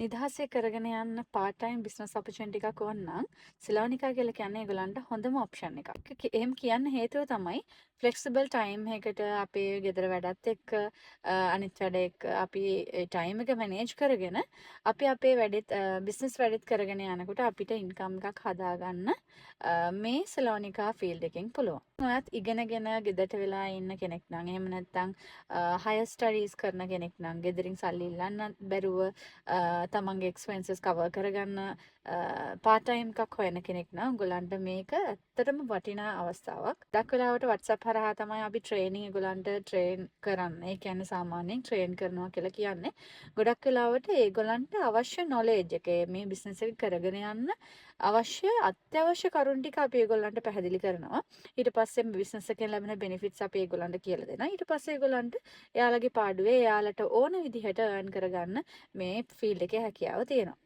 නිදහසේ කරගෙන යන්න part time business opportunity එකක් ඕනනම් සිලෝනිකා කියලා කියන්නේ ඒගොල්ලන්ට හොඳම option එකක්. එහෙම කියන්න හේතුව තමයි flexible time එකකට අපේ ගෙදර වැඩත් එක්ක අනිත් වැඩ එක්ක අපි ඒ time එක manage කරගෙන අපි අපේ වැඩෙත් business වැඩෙත් කරගෙන යනකොට අපිට income එකක් හදාගන්න මේ සිලෝනිකා field එකෙන් පුළුවන්. ඔයත් ඉගෙනගෙන ගෙදරට වෙලා ඉන්න කෙනෙක් නම් එහෙම නැත්නම් higher studies කරන කෙනෙක් නම් ගෙදරින් සල්ලි ඉල්ලන්න බැරුව තමන්ගේ එක්ස්පෙන්සස් කවර් කරගන්න part time එකක් හොයන කෙනෙක් නම් උගලන්ට මේක ඇත්තටම වටිනා අවස්ථාවක්. ගොඩක් වෙලාවට WhatsApp හරහා තමයි අපි ට්‍රේනින් ඒගොල්ලන්ට ට්‍රේන් කරන්නේ. ඒ කියන්නේ සාමාන්‍යයෙන් ට්‍රේන් කරනවා කියලා කියන්නේ. ගොඩක් වෙලාවට ඒගොල්ලන්ට අවශ්‍ය knowledge එක මේ business එක කරගෙන යන්න අවශ්‍ය අත්‍යවශ්‍ය කරුණු ටික අපි ඒගොල්ලන්ට පැහැදිලි කරනවා. ඊට පස්සේ business එකෙන් ලැබෙන benefits අපි ඒගොල්ලන්ට කියලා දෙනවා. ඊට පස්සේ ඒගොල්ලන්ට එයාලගේ පාඩුවේ එයාලට ඕන විදිහට earn කරගන්න මේ ෆීල්ඩ් එකේ හැකියාව තියෙනවා.